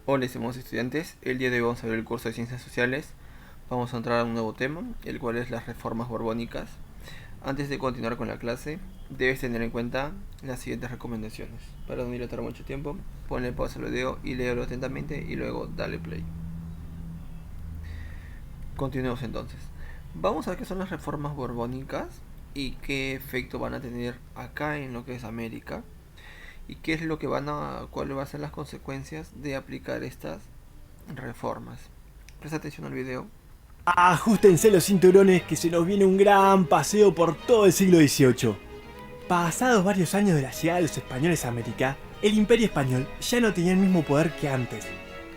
Hola, estimados estudiantes. El día de hoy vamos a ver el curso de Ciencias Sociales. Vamos a entrar a un nuevo tema, el cual es las reformas borbónicas. Antes de continuar con la clase, debes tener en cuenta las siguientes recomendaciones. Para no dilatar mucho tiempo, ponle pausa al video y léelo atentamente y luego dale play. Continuemos entonces. Vamos a ver qué son las reformas borbónicas y qué efecto van a tener acá en lo que es América y qué es lo que cuáles van a ser las consecuencias de aplicar estas reformas. Presta atención al video. Ajustense los cinturones que se nos viene un gran paseo por todo el siglo XVIII. Pasados varios años de la llegada de los españoles a América, el imperio español ya no tenía el mismo poder que antes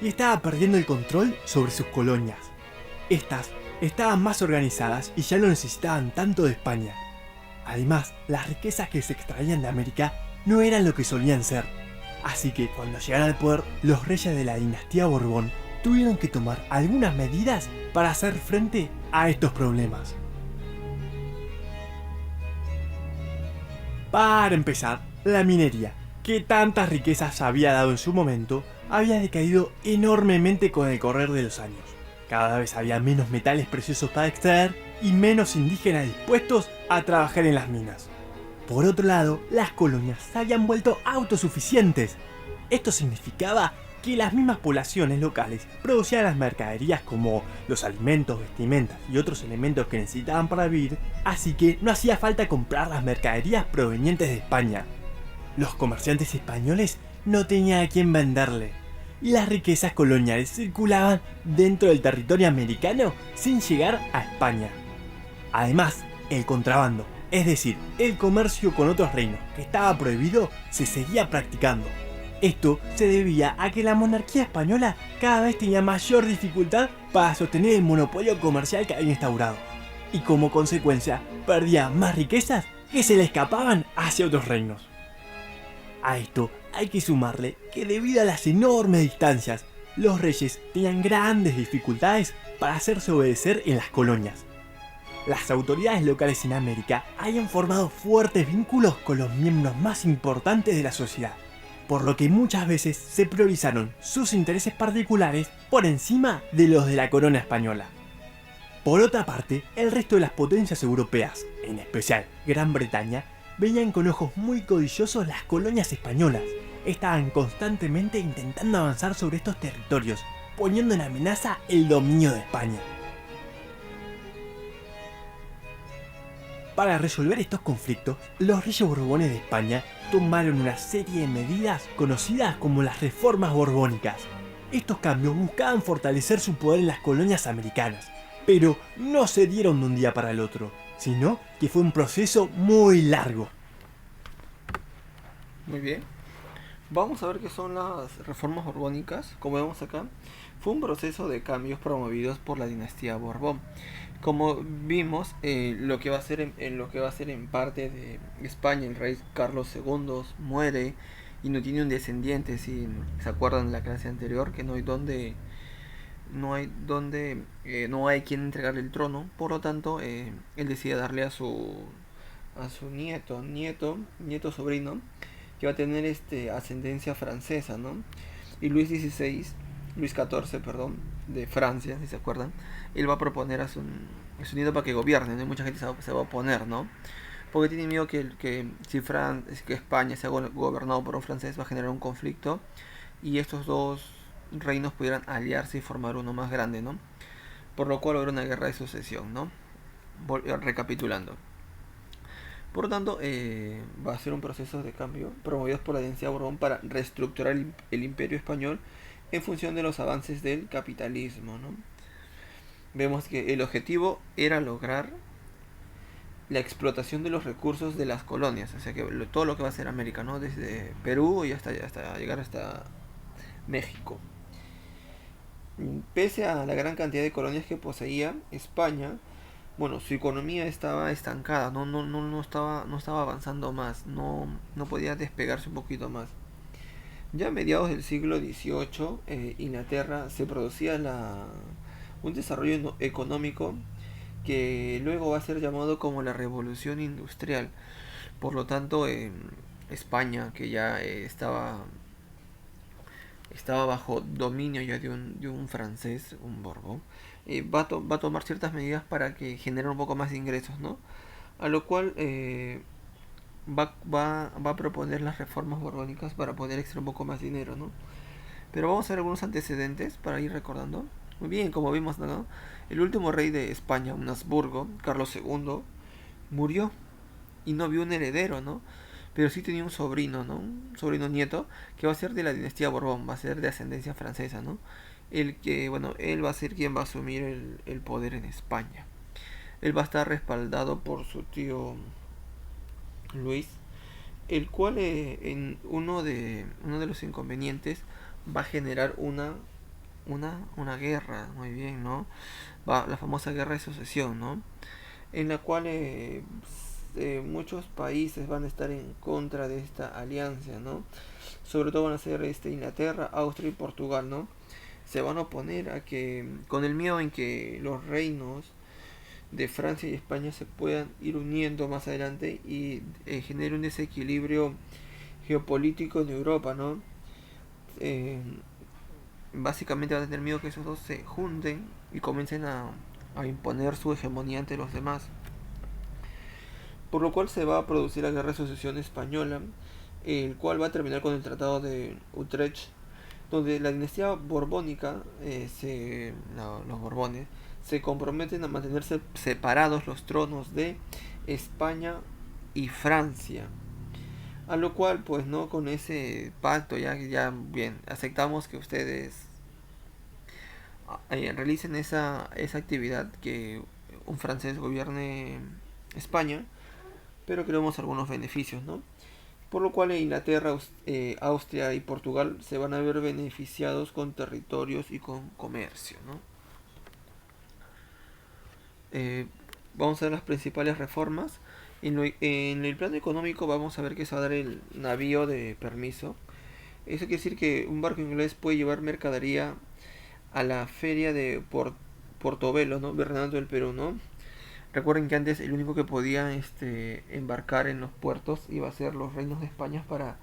y estaba perdiendo el control sobre sus colonias. Estas estaban más organizadas y ya no necesitaban tanto de España. Además, las riquezas que se extraían de América no eran lo que solían ser. Así que cuando llegaron al poder, los reyes de la dinastía Borbón tuvieron que tomar algunas medidas para hacer frente a estos problemas. Para empezar, la minería, que tantas riquezas había dado en su momento, había decaído enormemente con el correr de los años. Cada vez había menos metales preciosos para extraer y menos indígenas dispuestos a trabajar en las minas. Por otro lado, las colonias se habían vuelto autosuficientes. Esto significaba que las mismas poblaciones locales producían las mercaderías como los alimentos, vestimentas y otros elementos que necesitaban para vivir, así que no hacía falta comprar las mercaderías provenientes de España. Los comerciantes españoles no tenían a quién venderle, y las riquezas coloniales circulaban dentro del territorio americano sin llegar a España. Además, el contrabando, es decir, el comercio con otros reinos que estaba prohibido, se seguía practicando. Esto se debía a que la monarquía española cada vez tenía mayor dificultad para sostener el monopolio comercial que había instaurado, y como consecuencia perdía más riquezas que se le escapaban hacia otros reinos. A esto hay que sumarle que debido a las enormes distancias, los reyes tenían grandes dificultades para hacerse obedecer en las colonias. Las autoridades locales en América habían formado fuertes vínculos con los miembros más importantes de la sociedad, por lo que muchas veces se priorizaron sus intereses particulares por encima de los de la corona española. Por otra parte, el resto de las potencias europeas, en especial Gran Bretaña, veían con ojos muy codiciosos las colonias españolas. Estaban constantemente intentando avanzar sobre estos territorios, poniendo en amenaza el dominio de España. Para resolver estos conflictos, los reyes borbones de España tomaron una serie de medidas conocidas como las reformas borbónicas. Estos cambios buscaban fortalecer su poder en las colonias americanas, pero no se dieron de un día para el otro, sino que fue un proceso muy largo. Muy bien. Vamos a ver qué son las reformas borbónicas. Como vemos acá, fue un proceso de cambios promovidos por la dinastía Borbón. Como vimos, lo que va a ser lo que va a ser en parte de España, el rey Carlos II muere y no tiene un descendiente. Si se acuerdan de la clase anterior, que no hay quien entregarle el trono. Por lo tanto, él decide darle a su nieto sobrino, que va a tener ascendencia francesa, ¿no? Y Luis XIV, perdón, de Francia, si se acuerdan, él va a proponer a su nieto para que gobierne, ¿no? Y mucha gente se va a oponer, ¿no? Porque tiene miedo que España sea gobernado por un francés va a generar un conflicto y estos dos reinos pudieran aliarse y formar uno más grande, ¿no? Por lo cual habrá una guerra de sucesión, ¿no? Recapitulando. Por lo tanto, va a ser un proceso de cambio promovido por la dinastía Borbón para reestructurar el imperio español en función de los avances del capitalismo, ¿no? Vemos que el objetivo era lograr la explotación de los recursos de las colonias, o sea que todo lo que va a ser América, ¿no? Desde Perú y hasta llegar hasta México. Pese a la gran cantidad de colonias que poseía, España, bueno, su economía estaba estancada, no estaba avanzando más, no podía despegarse un poquito más. Ya a mediados del siglo XVIII, Inglaterra se producía un desarrollo económico que luego va a ser llamado como la Revolución Industrial. Por lo tanto, España, que ya estaba estaba bajo dominio ya de un francés, un Borbón, va a tomar ciertas medidas para que genere un poco más de ingresos, ¿no? A lo cual va a proponer las reformas borbónicas para poder extraer un poco más dinero, ¿no? Pero vamos a ver algunos antecedentes para ir recordando. Muy bien, como vimos, ¿no? El último rey de España, un Habsburgo, Carlos II, murió y no vio un heredero, ¿no? Pero sí tenía un sobrino, ¿no? Un sobrino nieto que va a ser de la dinastía Borbón, va a ser de ascendencia francesa, ¿no? El que, bueno, él va a ser quien va a asumir el poder en España. Él va a estar respaldado por su tío Luis, el cual en uno de los inconvenientes va a generar una guerra, muy bien, ¿no? La famosa guerra de sucesión, ¿no? En la cual muchos países van a estar en contra de esta alianza, ¿no? Sobre todo van a ser Inglaterra, Austria y Portugal, ¿no? Se van a oponer a que, con el miedo en que los reinos de Francia y España se puedan ir uniendo más adelante y genere un desequilibrio geopolítico en Europa, ¿no? Eh, Básicamente van a tener miedo que esos dos se junten y comiencen a imponer su hegemonía ante los demás. Por lo cual se va a producir la guerra de sucesión española, el cual va a terminar con el Tratado de Utrecht, donde la dinastía borbónica, los borbones, se comprometen a mantenerse separados los tronos de España y Francia. A lo cual, pues no, con ese pacto ya bien, aceptamos que ustedes realicen esa actividad, que un francés gobierne España, pero queremos algunos beneficios, ¿no? Por lo cual Inglaterra, Austria y Portugal se van a ver beneficiados con territorios y con comercio, ¿no? Eh, Vamos a ver las principales reformas. En el plano económico vamos a ver que se va a dar el navío de permiso. Eso quiere decir que un barco inglés puede llevar mercadería a la feria de Portobelo, ¿no? Virreinato del Perú, ¿no? Recuerden que antes el único que podía embarcar en los puertos iba a ser los reinos de España para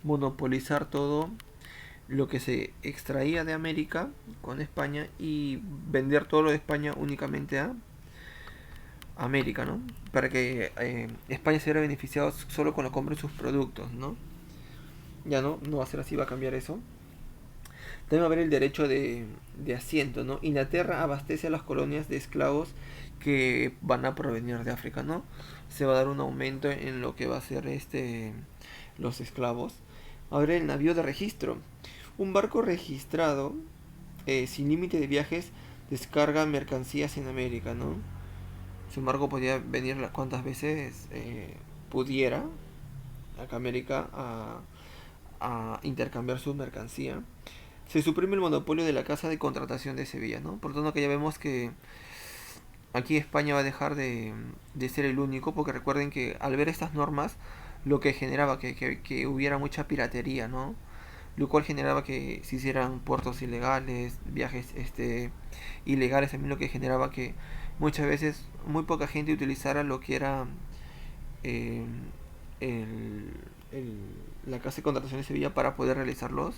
monopolizar todo lo que se extraía de América con España y vender todo lo de España únicamente a América, ¿no? Para que España se viera beneficiado solo con la compra de sus productos, ¿no? Ya no va a ser así, va a cambiar eso. También va a haber el derecho de asiento, ¿no? Inglaterra abastece a las colonias de esclavos que van a provenir de África, ¿no? Se va a dar un aumento en lo que va a ser los esclavos. Ahora el navío de registro. Un barco registrado sin límite de viajes descarga mercancías en América, ¿no? Sin embargo, podía venir las cuantas veces pudiera acá a América a intercambiar su mercancía. Se suprime el monopolio de la casa de contratación de Sevilla, ¿no? Por lo tanto, que ya vemos que aquí España va a dejar de ser el único, porque recuerden que al ver estas normas, lo que generaba que hubiera mucha piratería, ¿no? Lo cual generaba que se hicieran puertos ilegales, viajes ilegales, también lo que generaba que muchas veces muy poca gente utilizara lo que era eh, el, la casa de contratación de Sevilla para poder realizarlos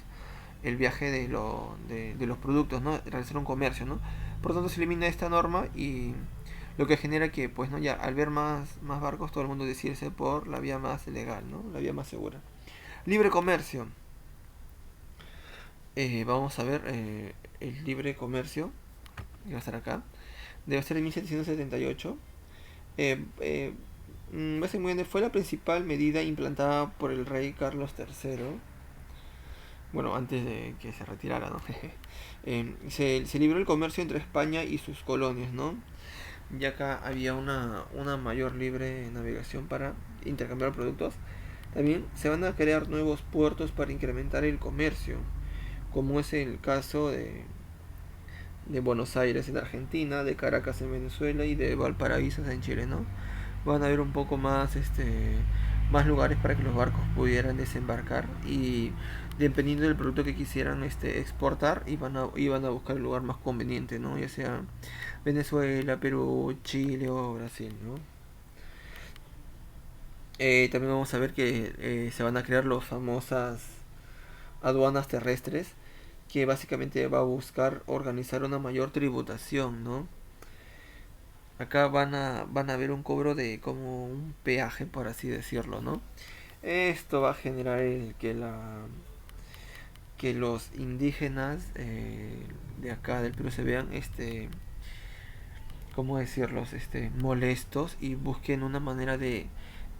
el viaje de los productos, ¿no? Realizar un comercio, ¿no? Por lo tanto se elimina esta norma y lo que genera que, pues, ¿no? Ya al ver más barcos, todo el mundo decide por la vía más legal, ¿no? La vía más segura. Libre comercio. Vamos a ver el libre comercio, que va a estar acá. Debe ser en 1778. Básicamente fue la principal medida implantada por el rey Carlos III. Bueno, antes de que se retirara, ¿no? Se libró el comercio entre España y sus colonias, ¿no? Ya acá había una mayor libre navegación para intercambiar productos. También se van a crear nuevos puertos para incrementar el comercio, como es el caso de Buenos Aires en Argentina, de Caracas en Venezuela y de Valparaíso en Chile, ¿no? Van a haber un poco más lugares para que los barcos pudieran desembarcar y dependiendo del producto que quisieran exportar iban a buscar el lugar más conveniente, ¿no? Ya sea Venezuela, Perú, Chile o Brasil, ¿no? También vamos a ver que se van a crear las famosas aduanas terrestres, que básicamente va a buscar organizar una mayor tributación, ¿no? Acá van a ver un cobro de como un peaje, por así decirlo, ¿no? Esto va a generar que los indígenas de acá del Perú se vean ¿cómo decirlos? Molestos y busquen una manera de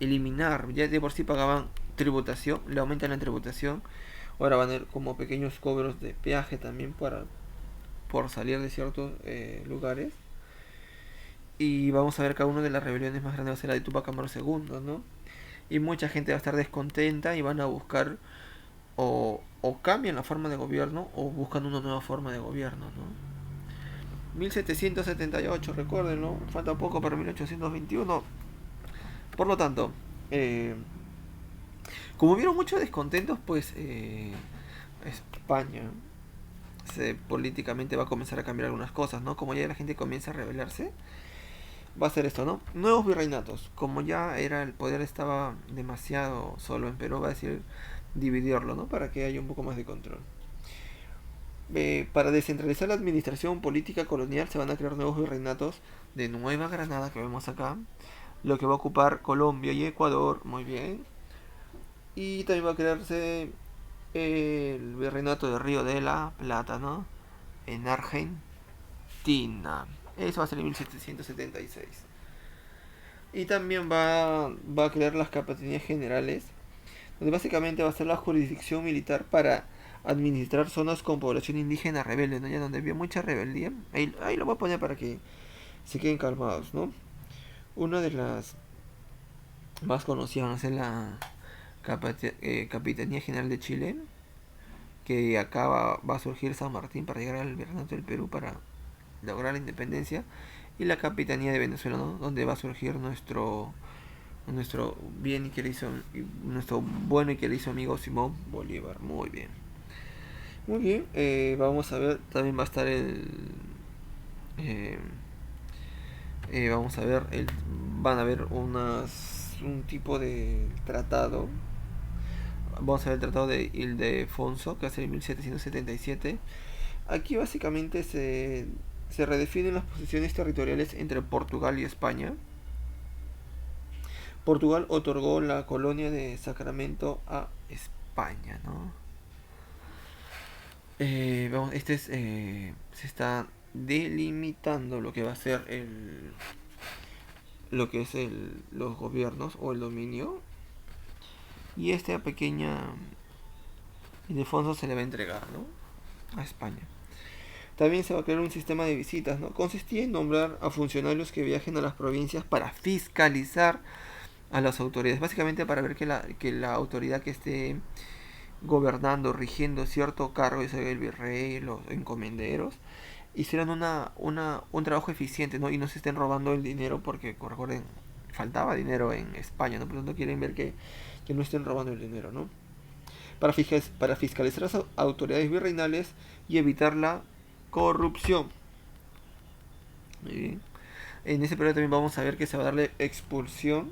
eliminar. Ya de por sí pagaban tributación, le aumentan la tributación. Ahora van a ir como pequeños cobros de peaje también por salir de ciertos lugares. Y vamos a ver cada una de las rebeliones más grandes va a ser la de Tupac Amaru II, ¿no? Y mucha gente va a estar descontenta y van a buscar o cambian la forma de gobierno o buscan una nueva forma de gobierno, ¿no? 1778, recuérdenlo, falta poco para 1821. Por lo tanto, eh, como hubieron muchos descontentos, pues España políticamente va a comenzar a cambiar algunas cosas, ¿no? Como ya la gente comienza a rebelarse, va a ser esto, ¿no? Nuevos virreinatos. Como ya era el poder estaba demasiado solo en Perú, va a decir dividirlo, ¿no? Para que haya un poco más de control. Para descentralizar la administración política colonial se van a crear nuevos virreinatos de Nueva Granada, que vemos acá, lo que va a ocupar Colombia y Ecuador, muy bien. Y también va a crearse el virreinato de Río de la Plata, ¿no? En Argentina. Eso va a ser en 1776. Y también va a crear las capitanías generales, donde básicamente va a ser la jurisdicción militar para administrar zonas con población indígena rebelde, ¿no? Ya donde había mucha rebeldía. Ahí lo voy a poner para que se queden calmados, ¿no? Una de las más conocidas va a ser la Capitanía General de Chile, que acá va a surgir San Martín para llegar al Virreinato del Perú para lograr la independencia, y la Capitanía de Venezuela, ¿no? Donde va a surgir nuestro bien y querido, nuestro bueno y querido amigo Simón Bolívar. Muy bien. Muy bien, vamos a ver, también va a estar eh, vamos a ver, van a ver un tipo de tratado. Vamos a ver el tratado de Ildefonso, que hace en 1777. Aquí básicamente se redefinen las posiciones territoriales entre Portugal y España. Portugal otorgó la colonia de Sacramento a España, ¿no? Vamos, se está delimitando lo que va a ser lo que es los gobiernos o el dominio, y esta pequeña Ildefonso se le va a entregar, ¿no? A España. También se va a crear un sistema de visitas, ¿no? Consistía en nombrar a funcionarios que viajen a las provincias para fiscalizar a las autoridades, básicamente para ver que la autoridad que esté gobernando, rigiendo cierto cargo, ya sea el virrey, los encomenderos, hicieran un trabajo eficiente, ¿no? Y no se estén robando el dinero, porque recuerden, faltaba dinero en España, ¿no? Por lo tanto quieren ver que no estén robando el dinero, ¿no? Para fiscalizar las autoridades virreinales y evitar la corrupción. Muy bien. En ese periodo también vamos a ver que se va a darle expulsión.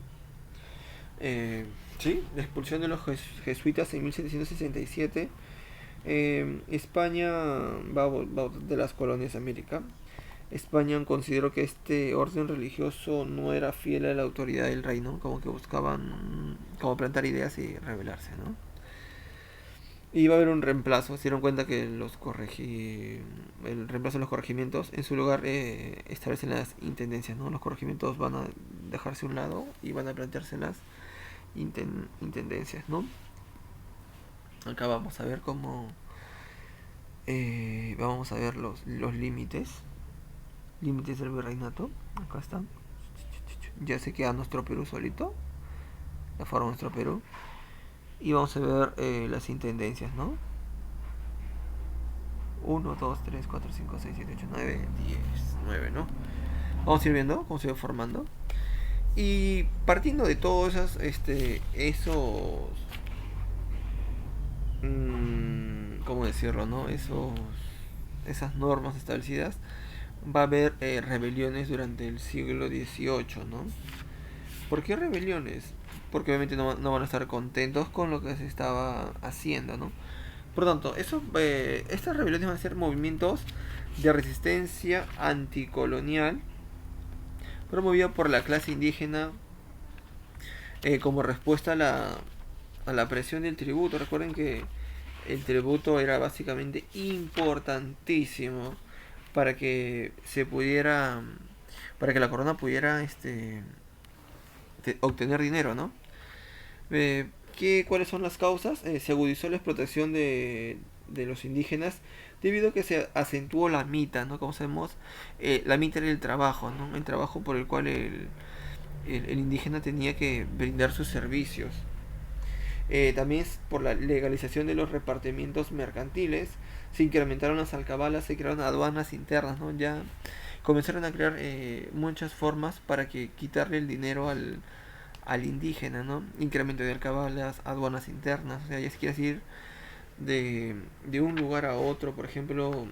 Sí, la expulsión de los jesuitas en 1767. España de las colonias de América. España consideró que este orden religioso no era fiel a la autoridad del reino, como que buscaban como plantar ideas y rebelarse, ¿no? Y va a haber un reemplazo. Se dieron cuenta que el reemplazo de los corregimientos, en su lugar establecen las intendencias, ¿no? Los corregimientos van a dejarse a un lado y van a plantearse las intendencias, ¿no? Acá vamos a ver vamos a ver los límites del virreinato. Acá están. Ya se queda nuestro Perú solito, la forma de nuestro Perú. Y vamos a ver las intendencias, ¿no? 1, 2, 3, 4, 5, 6, 7, 8, 9, 10, 9, ¿no? Vamos a ir viendo cómo se va formando. Y partiendo de todos esos ¿cómo decirlo, no? Esas normas establecidas, va a haber rebeliones durante el siglo XVIII, ¿no? ¿Por qué rebeliones? Porque obviamente no van a estar contentos con lo que se estaba haciendo, ¿no? Por lo tanto, estas rebeliones van a ser movimientos de resistencia anticolonial promovida por la clase indígena como respuesta a la presión del tributo. Recuerden que el tributo era básicamente importantísimo para que se pudiera, para que la corona pudiera obtener dinero, ¿no? ¿Cuáles son las causas? Se agudizó la explotación de los indígenas debido a que se acentuó la mita, ¿no? Como sabemos, la mita era el trabajo, ¿no? El trabajo por el cual el indígena tenía que brindar sus servicios. También por la legalización de los repartimientos mercantiles, se incrementaron las alcabalas, se crearon aduanas internas, ¿no? Ya comenzaron a crear muchas formas para que quitarle el dinero al indígena, ¿no? Incremento de alcabalas, aduanas internas, o sea, ya si quieres ir de un lugar a otro, por ejemplo,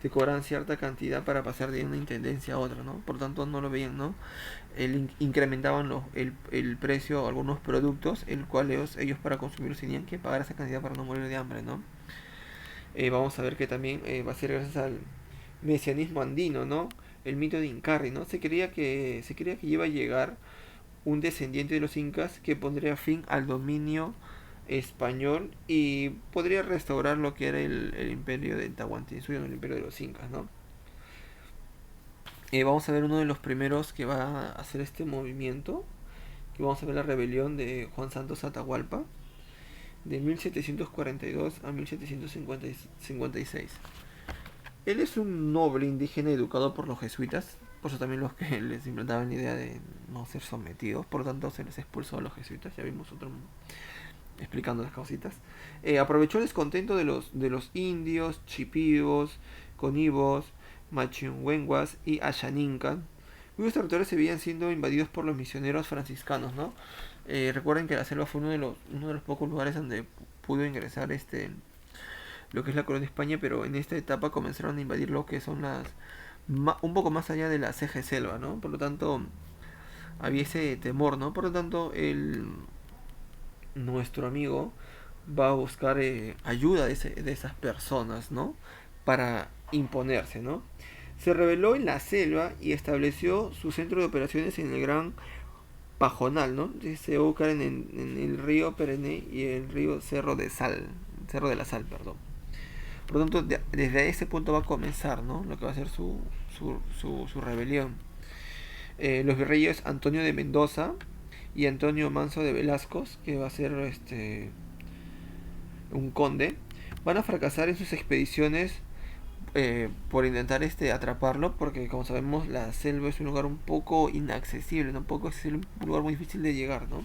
te cobran cierta cantidad para pasar de una intendencia a otra, ¿no? Por tanto, no lo veían, ¿no? Incrementaban el precio de algunos productos, el cual ellos para consumirlos tenían que pagar esa cantidad para no morir de hambre, ¿no? Vamos a ver que también va a ser gracias al mesianismo andino, ¿no? El mito de Incarri, ¿no? Se creía que iba a llegar un descendiente de los incas que pondría fin al dominio español y podría restaurar lo que era el imperio de Tahuantinsuyo, el imperio de los incas, ¿no? Vamos a ver uno de los primeros que va a hacer este movimiento, que vamos a ver la rebelión de Juan Santos Atahualpa, de 1742 a 1756. Él es un noble indígena educado por los jesuitas, por eso también los que les implantaban la idea de no ser sometidos, por lo tanto se les expulsó a los jesuitas, ya vimos otro explicando las causitas. Aprovechó el descontento de los indios, chipivos, conibos, machingüenguas y ashaninka, cuyos territorios se veían siendo invadidos por los misioneros franciscanos, ¿no? Recuerden que la selva fue uno de los pocos lugares donde pudo ingresar lo que es la corona de España, pero en esta etapa comenzaron a invadir lo que son un poco más allá de la ceja de selva, ¿no? Por lo tanto, había ese temor, ¿no? Por lo tanto, nuestro amigo va a buscar ayuda de esas personas, ¿no? Para imponerse, ¿no? Se rebeló en la selva y estableció su centro de operaciones en el Gran Pajonal, ¿no? Se va a buscar en el río Perene y el río Cerro de la Sal, perdón. Por lo tanto, desde ese punto va a comenzar, ¿no? Lo que va a ser su rebelión. Los virreyes Antonio de Mendoza y Antonio Manso de Velasco, que va a ser un conde, van a fracasar en sus expediciones por intentar atraparlo, porque como sabemos la selva es un lugar un poco inaccesible, ¿no? Un lugar muy difícil de llegar, ¿no?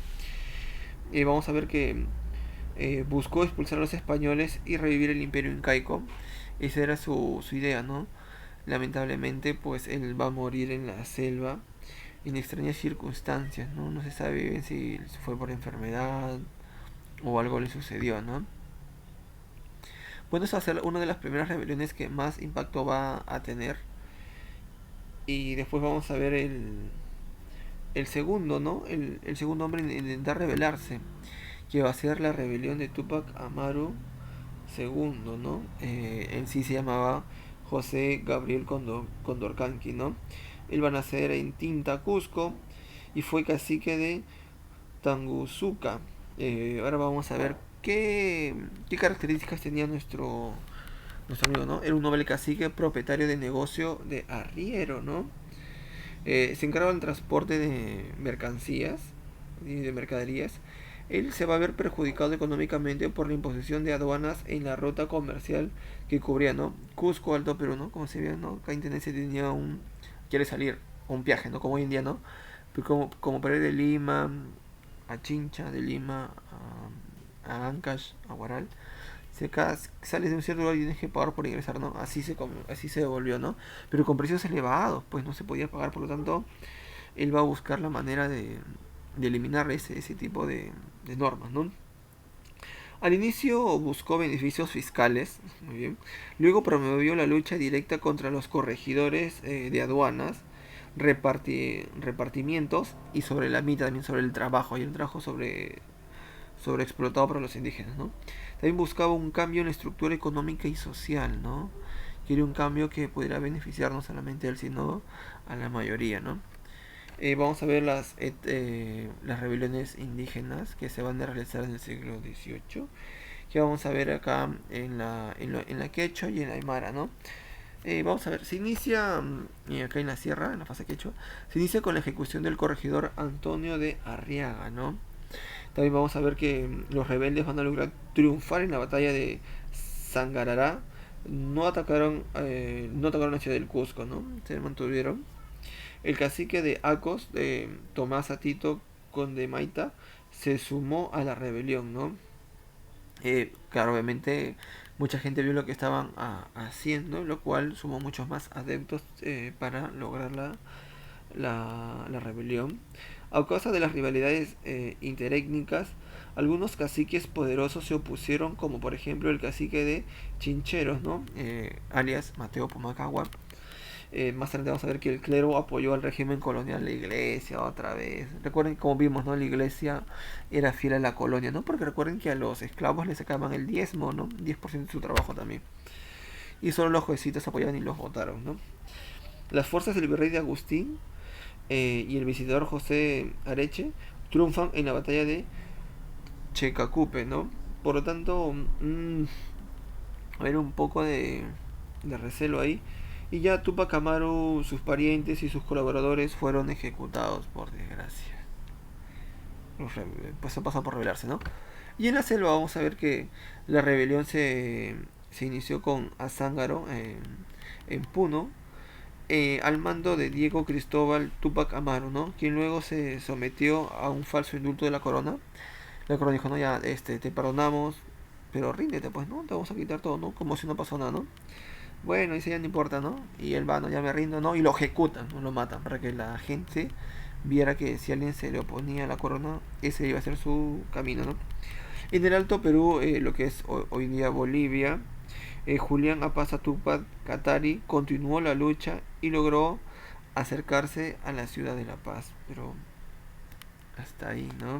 Vamos a ver que buscó expulsar a los españoles y revivir el imperio incaico. Esa era su idea, ¿no? Lamentablemente, pues él va a morir en la selva en extrañas circunstancias, ¿no? No se sabe bien si fue por enfermedad o algo le sucedió, ¿no? Bueno, esa va a ser una de las primeras rebeliones que más impacto va a tener. Y después vamos a ver el segundo, ¿no? El segundo hombre en intentar rebelarse, que va a ser la rebelión de Tupac Amaru segundo, ¿no? En sí se llamaba José Gabriel Condorcanqui, ¿no? Él va a nacer en Tinta, Cusco, y fue cacique de Tanguzuca. Ahora vamos a ver qué características tenía nuestro amigo, ¿no? Era un noble cacique, propietario de negocio de arriero, ¿no? Se encargaba del transporte de mercancías y de mercaderías. Él se va a ver perjudicado económicamente por la imposición de aduanas en la ruta comercial que cubría, ¿no? Cusco, Alto Perú, ¿no? Como se ve, ¿no? Cada intendencia tenía quiere salir, un viaje, ¿no? Como hoy en día, ¿no? Pero como para ir de Lima a Chincha, de Lima a Ancash, a Huaral. Si acá sales de un cierto lugar y tienes que pagar por ingresar, ¿no? Así se devolvió, ¿no? Pero con precios elevados, pues no se podía pagar, por lo tanto, él va a buscar la manera de eliminar ese tipo de normas, ¿no? Al inicio buscó beneficios fiscales, muy bien. Luego promovió la lucha directa contra los corregidores de aduanas, repartimientos y sobre la mitad también sobre el trabajo. Hay un trabajo sobreexplotado para los indígenas, ¿no? También buscaba un cambio en la estructura económica y social, ¿no? Quería un cambio que pudiera beneficiar no solamente a él, sino a la mayoría, ¿no? Vamos a ver las rebeliones indígenas que se van a realizar en el siglo XVIII, que vamos a ver acá en la Quechua y en la Aymara, ¿no? Vamos a ver, se inicia acá en la sierra, en la fase Quechua, se inicia con la ejecución del corregidor Antonio de Arriaga, ¿no? También vamos a ver que los rebeldes van a lograr triunfar en la batalla de Sangarará. No atacaron la ciudad del Cusco, ¿no? Se mantuvieron. El cacique de Acos, de Tomás Atito Conde Maita, se sumó a la rebelión, ¿no? Claro, obviamente mucha gente vio lo que estaban haciendo, lo cual sumó muchos más adeptos para lograr la rebelión. A causa de las rivalidades interétnicas, algunos caciques poderosos se opusieron, como por ejemplo el cacique de Chincheros, ¿no? Alias Mateo Pumacagua. Más adelante vamos a ver que el clero apoyó al régimen colonial, la iglesia otra vez. Recuerden como vimos, ¿no? La iglesia era fiel a la colonia, ¿no? Porque recuerden que a los esclavos les sacaban el diezmo, ¿no? 10% de su trabajo también. Y solo los jueces apoyaban y los votaron, ¿no? Las fuerzas del virrey de Agustín y el visitador José Areche triunfan en la batalla de Checacupe, ¿no? Por lo tanto, a ver un poco de recelo ahí. Y ya Tupac Amaru, sus parientes y sus colaboradores fueron ejecutados, por desgracia. Pues han pasado por rebelarse, ¿no? Y en la selva vamos a ver que la rebelión se inició con Azángaro en Puno, al mando de Diego Cristóbal Tupac Amaru, ¿no? Quien luego se sometió a un falso indulto de la corona. La corona dijo, no, ya, te perdonamos, pero ríndete, pues, ¿no? Te vamos a quitar todo, ¿no? Como si no pasó nada, ¿no? Bueno, dice, ya no importa, ¿no? Y él va, no, ya me rindo, ¿no? Y lo ejecutan, no lo matan, para que la gente viera que si alguien se le oponía a la corona, ese iba a ser su camino, ¿no? En el Alto Perú, lo que es hoy día Bolivia, Julián Apaza Tupac Katari continuó la lucha y logró acercarse a la ciudad de La Paz, pero hasta ahí, ¿no?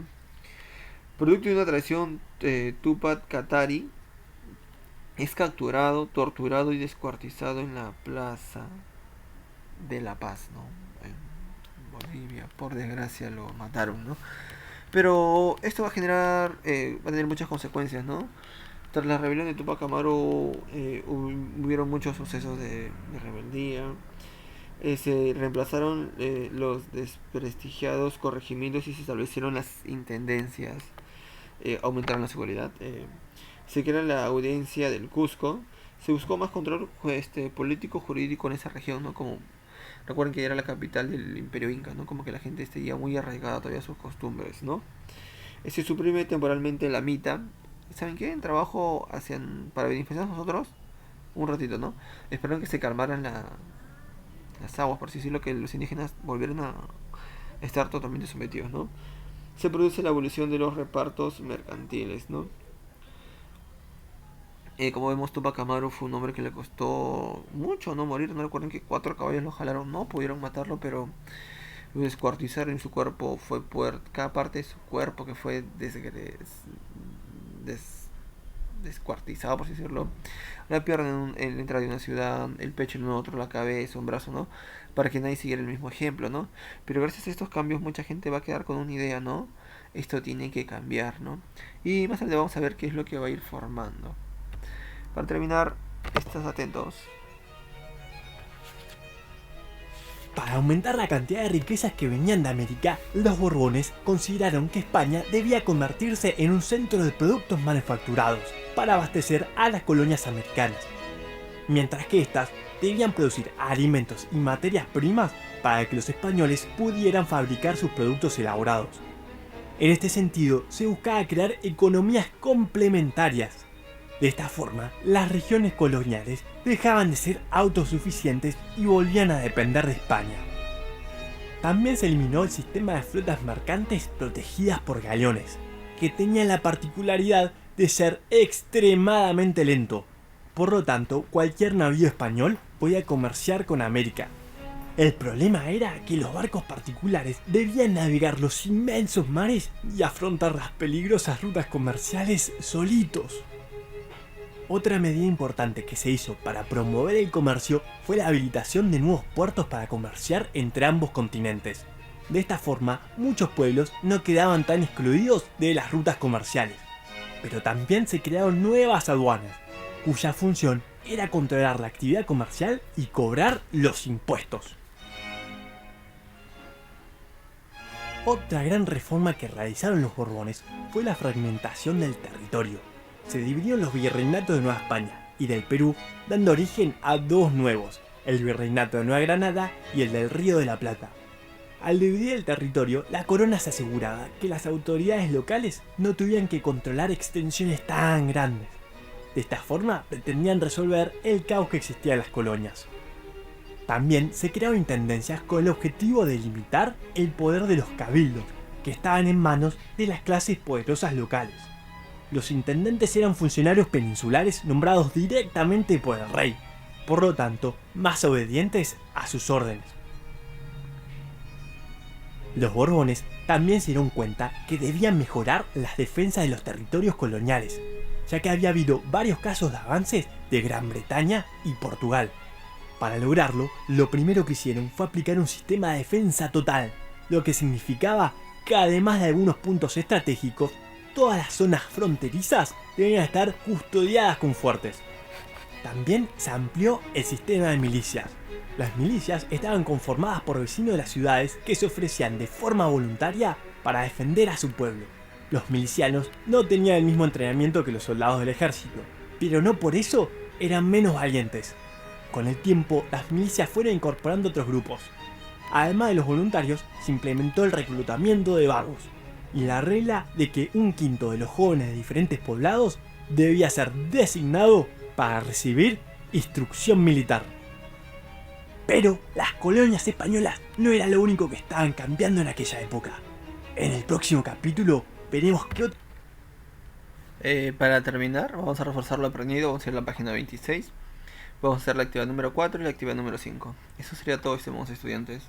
Producto de una traición, Tupac Katari es capturado, torturado y descuartizado en la plaza de La Paz, ¿no? En Bolivia, por desgracia lo mataron, ¿no? Pero esto va a generar, va a tener muchas consecuencias, ¿no? Tras la rebelión de Tupac Amaru hubieron muchos sucesos de rebeldía. Se reemplazaron los desprestigiados corregimientos y se establecieron las intendencias. Aumentaron la seguridad. Se crea la audiencia del Cusco. Se buscó más control político jurídico en esa región, ¿no? Como recuerden que era la capital del Imperio Inca, ¿no? Como que la gente ya muy arraigada todavía a sus costumbres, ¿no? Se suprime temporalmente la mita. ¿Saben qué? En trabajo para beneficiar a nosotros un ratito, ¿no? Esperaron que se calmaran las aguas, por así decirlo, que los indígenas volvieran a estar totalmente sometidos, ¿no? Se produce la abolición de los repartos mercantiles, ¿no? Como vemos, Tupac Amaru fue un hombre que le costó mucho no morir. No recuerden que 4 caballos lo jalaron, no pudieron matarlo, pero lo descuartizaron en su cuerpo. Cada parte de su cuerpo que fue descuartizado, por así decirlo. La pierna en la entrada de una ciudad, el pecho en otro, la cabeza, un brazo, ¿no? Para que nadie siguiera el mismo ejemplo, ¿no? Pero gracias a estos cambios mucha gente va a quedar con una idea, ¿no? Esto tiene que cambiar, ¿no? Y más adelante vamos a ver qué es lo que va a ir formando. Para terminar, estás atentos. Para aumentar la cantidad de riquezas que venían de América, los Borbones consideraron que España debía convertirse en un centro de productos manufacturados para abastecer a las colonias americanas, mientras que éstas debían producir alimentos y materias primas para que los españoles pudieran fabricar sus productos elaborados. En este sentido, se buscaba crear economías complementarias. De esta forma, las regiones coloniales dejaban de ser autosuficientes y volvían a depender de España. También se eliminó el sistema de flotas mercantes protegidas por galeones, que tenía la particularidad de ser extremadamente lento. Por lo tanto, cualquier navío español podía comerciar con América. El problema era que los barcos particulares debían navegar los inmensos mares y afrontar las peligrosas rutas comerciales solitos. Otra medida importante que se hizo para promover el comercio fue la habilitación de nuevos puertos para comerciar entre ambos continentes. De esta forma, muchos pueblos no quedaban tan excluidos de las rutas comerciales. Pero también se crearon nuevas aduanas, cuya función era controlar la actividad comercial y cobrar los impuestos. Otra gran reforma que realizaron los Borbones fue la fragmentación del territorio. Se dividieron los virreinatos de Nueva España y del Perú, dando origen a dos nuevos, el virreinato de Nueva Granada y el del Río de la Plata. Al dividir el territorio, la corona se aseguraba que las autoridades locales no tuvieran que controlar extensiones tan grandes. De esta forma pretendían resolver el caos que existía en las colonias. También se crearon intendencias con el objetivo de limitar el poder de los cabildos, que estaban en manos de las clases poderosas locales. Los intendentes eran funcionarios peninsulares nombrados directamente por el rey, por lo tanto, más obedientes a sus órdenes. Los Borbones también se dieron cuenta que debían mejorar las defensas de los territorios coloniales, ya que había habido varios casos de avances de Gran Bretaña y Portugal. Para lograrlo, lo primero que hicieron fue aplicar un sistema de defensa total, lo que significaba que además de algunos puntos estratégicos, todas las zonas fronterizas debían estar custodiadas con fuertes. También se amplió el sistema de milicias. Las milicias estaban conformadas por vecinos de las ciudades que se ofrecían de forma voluntaria para defender a su pueblo. Los milicianos no tenían el mismo entrenamiento que los soldados del ejército, pero no por eso eran menos valientes. Con el tiempo, las milicias fueron incorporando otros grupos. Además de los voluntarios, se implementó el reclutamiento de vagos y la regla de que un quinto de los jóvenes de diferentes poblados debía ser designado para recibir instrucción militar. Pero las colonias españolas no era lo único que estaban cambiando en aquella época. En el próximo capítulo veremos qué otro... Para terminar, vamos a reforzar lo aprendido. Vamos a ir a la página 26. Vamos a hacer la actividad número 4 y la actividad número 5. Eso sería todo, estimados estudiantes.